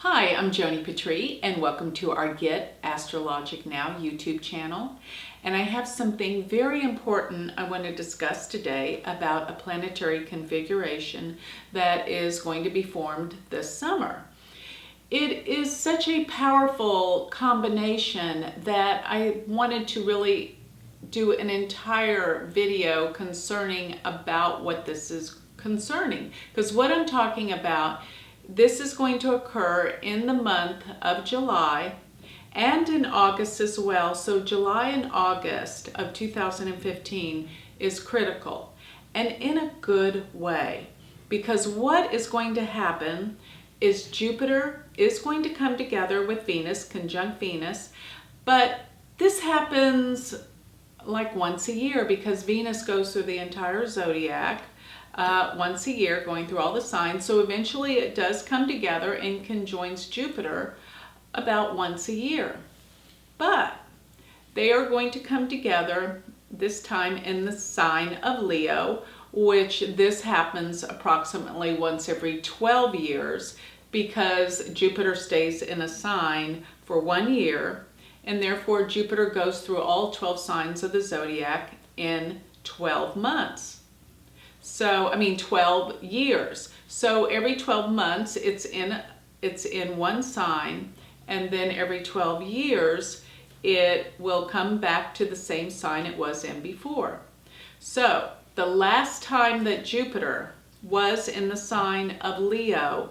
Hi, I'm Joni Patry and welcome to our Get Astrologic Now YouTube channel. And I have something very important I want to discuss today about a planetary configuration that is going to be formed this summer. It is such a powerful combination that I wanted to really do an entire video concerning about what this is concerning. Because what I'm talking about, this is going to occur in the month of July and in August as well. So July and August of 2015 is critical, and in a good way, because what is going to happen is Jupiter is going to come together with Venus, conjunct Venus, but this happens like once a year because Venus goes through the entire zodiac once a year, going through all the signs. So eventually it does come together and conjoins Jupiter about once a year. But they are going to come together this time in the sign of Leo, which this happens approximately once every 12 years because Jupiter stays in a sign for 1 year, and therefore Jupiter goes through all 12 signs of the zodiac in 12 months. 12 years. So every 12 months it's in one sign, and then every 12 years it will come back to the same sign it was in before. So the last time that Jupiter was in the sign of Leo,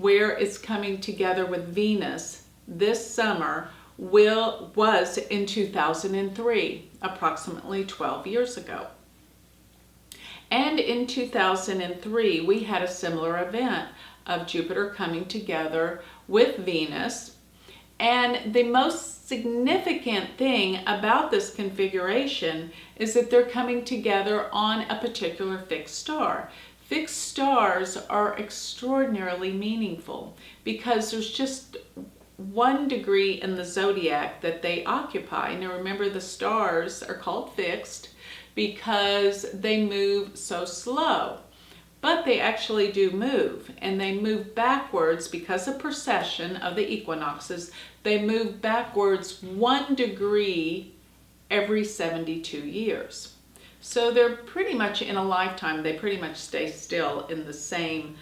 where it's coming together with Venus this summer, was in 2003, approximately 12 years ago. And in 2003, we had a similar event of Jupiter coming together with Venus. And the most significant thing about this configuration is that they're coming together on a particular fixed star. Fixed stars are extraordinarily meaningful because there's just 1 degree in the zodiac that they occupy. Now remember, the stars are called fixed because they move so slow, but they actually do move, and they move backwards because of precession of the equinoxes. They move backwards 1 degree every 72 years. So they're pretty much in a lifetime, they pretty much stay still in the same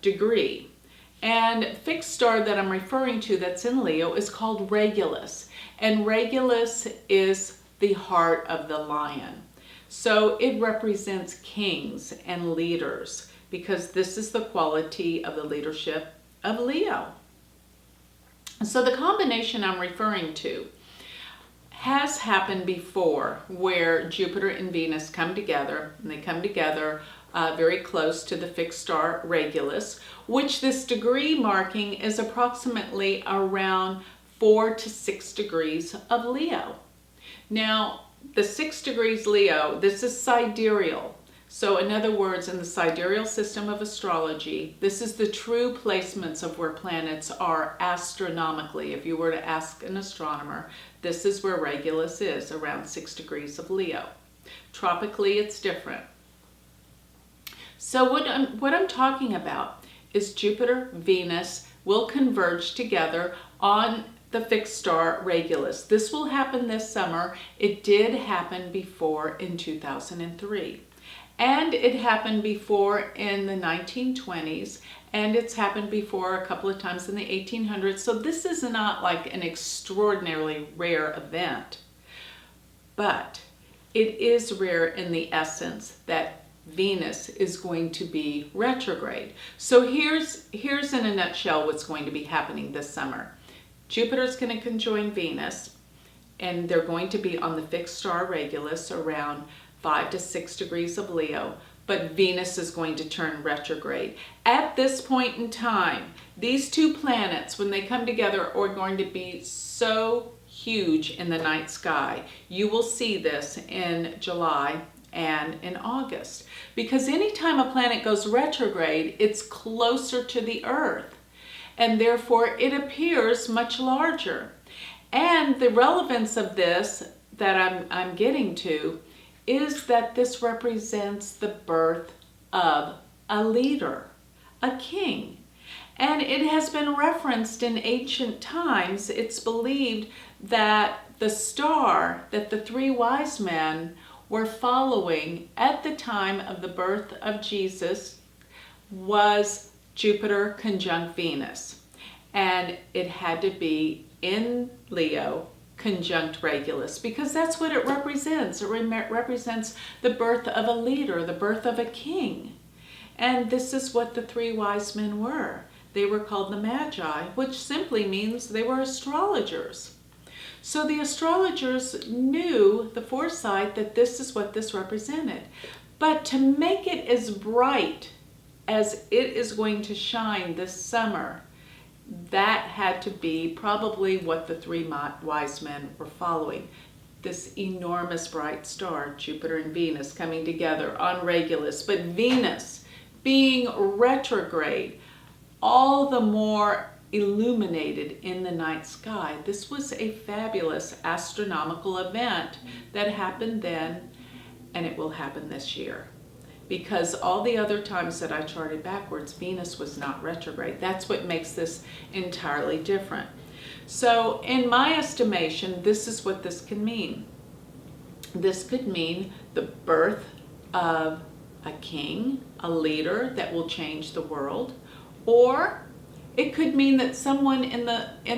degree. And fixed star that I'm referring to that's in Leo is called Regulus, and Regulus is the heart of the lion. So it represents kings and leaders because this is the quality of the leadership of Leo. So the combination I'm referring to has happened before, where Jupiter and Venus come together, and they come together very close to the fixed star Regulus, which this degree marking is approximately around 4 to 6 degrees of Leo. Now, the 6 degrees Leo, this is sidereal. So in other words, in the sidereal system of astrology, this is the true placements of where planets are astronomically. If you were to ask an astronomer, this is where Regulus is, around 6 degrees of Leo. Tropically, it's different. So what I'm talking about is Jupiter, Venus will converge together on the fixed star Regulus. This will happen this summer. It did happen before in 2003. And it happened before in the 1920s, and it's happened before a couple of times in the 1800s. So this is not like an extraordinarily rare event, but it is rare in the essence that Venus is going to be retrograde. So here's in a nutshell what's going to be happening this summer. Jupiter's going to conjoin Venus, and they're going to be on the fixed star Regulus around 5 to 6 degrees of Leo, but Venus is going to turn retrograde. At this point in time, these two planets, when they come together, are going to be so huge in the night sky. You will see this in July and in August, because anytime a planet goes retrograde, it's closer to the Earth, and therefore it appears much larger. And the relevance of this that I'm getting to is that this represents the birth of a leader, a king. And it has been referenced in ancient times. It's believed that the star that the three wise men were following at the time of the birth of Jesus was Jupiter conjunct Venus. And it had to be in Leo conjunct Regulus, because that's what it represents. It represents the birth of a leader, the birth of a king. And this is what the three wise men were. They were called the Magi, which simply means they were astrologers. So the astrologers knew the foresight that this is what this represented. But to make it as bright as it is going to shine this summer, that had to be probably what the three wise men were following. This enormous bright star, Jupiter and Venus, coming together on Regulus. But Venus being retrograde, all the more illuminated in the night sky. This was a fabulous astronomical event that happened then, and it will happen this year. Because all the other times that I charted backwards, Venus was not retrograde. That's what makes this entirely different. So in my estimation, this is what this can mean. This could mean the birth of a king, a leader that will change the world, or it could mean that someone in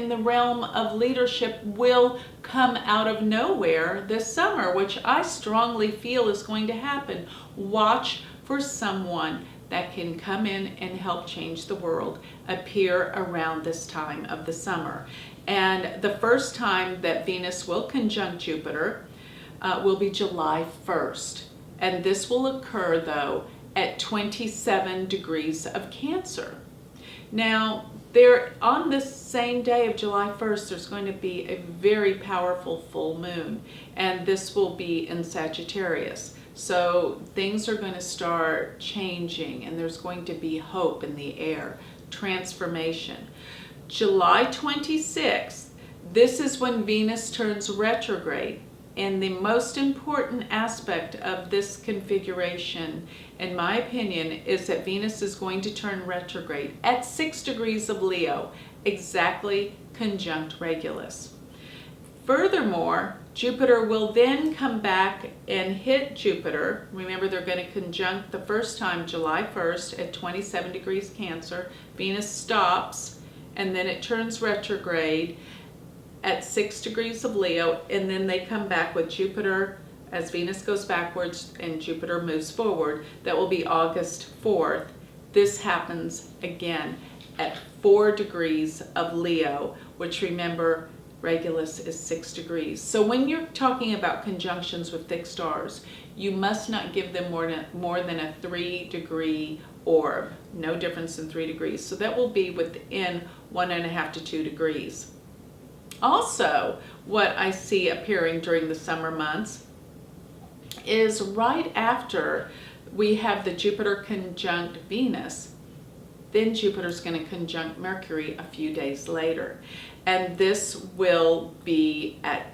the realm of leadership will come out of nowhere this summer, which I strongly feel is going to happen. Watch for someone that can come in and help change the world appear around this time of the summer. And the first time that Venus will conjunct Jupiter will be July 1st. And this will occur, though, at 27 degrees of Cancer. Now, on this same day of July 1st, there's going to be a very powerful full moon, and this will be in Sagittarius. So things are going to start changing, and there's going to be hope in the air, transformation. July 26th, this is when Venus turns retrograde. And the most important aspect of this configuration, in my opinion, is that Venus is going to turn retrograde at 6 degrees of Leo, exactly conjunct Regulus. Furthermore, Jupiter will then come back and hit Jupiter. Remember, they're going to conjunct the first time July 1st at 27 degrees Cancer. Venus stops, and then it turns retrograde at 6 degrees of Leo, and then they come back with Jupiter as Venus goes backwards and Jupiter moves forward. That will be August 4th. This happens again at 4 degrees of Leo, which, remember, Regulus is 6 degrees. So when you're talking about conjunctions with fixed stars, you must not give them more than a 3-degree orb. No difference in 3 degrees. So that will be within 1.5 to 2 degrees. Also, what I see appearing during the summer months is right after we have the Jupiter conjunct Venus, then Jupiter's going to conjunct Mercury a few days later. And this will be at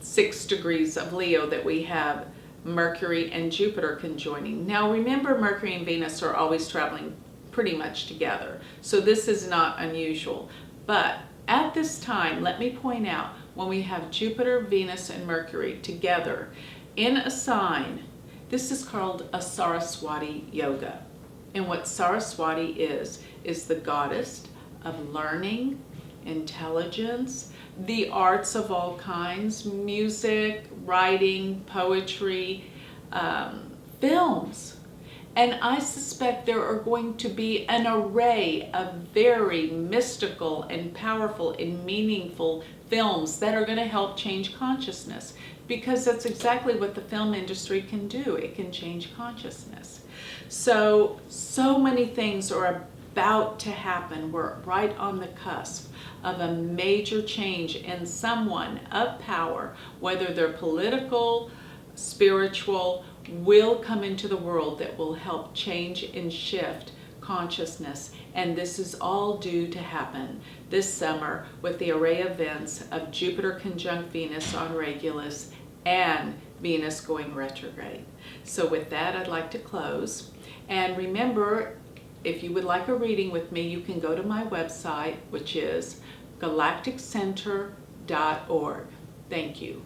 6 degrees of Leo that we have Mercury and Jupiter conjoining. Now remember, Mercury and Venus are always traveling pretty much together, so this is not unusual. But at this time, let me point out, when we have Jupiter, Venus, and Mercury together in a sign, this is called a Saraswati yoga. And what Saraswati is the goddess of learning, intelligence, the arts of all kinds, music, writing, poetry, films. And I suspect there are going to be an array of very mystical and powerful and meaningful films that are going to help change consciousness, because that's exactly what the film industry can do. It can change consciousness. So many things are about to happen. We're right on the cusp of a major change in someone of power, whether they're political, spiritual, will come into the world that will help change and shift consciousness. And this is all due to happen this summer with the array of events of Jupiter conjunct Venus on Regulus and Venus going retrograde. So with that, I'd like to close. And remember, if you would like a reading with me, you can go to my website, which is galacticcenter.org. Thank you.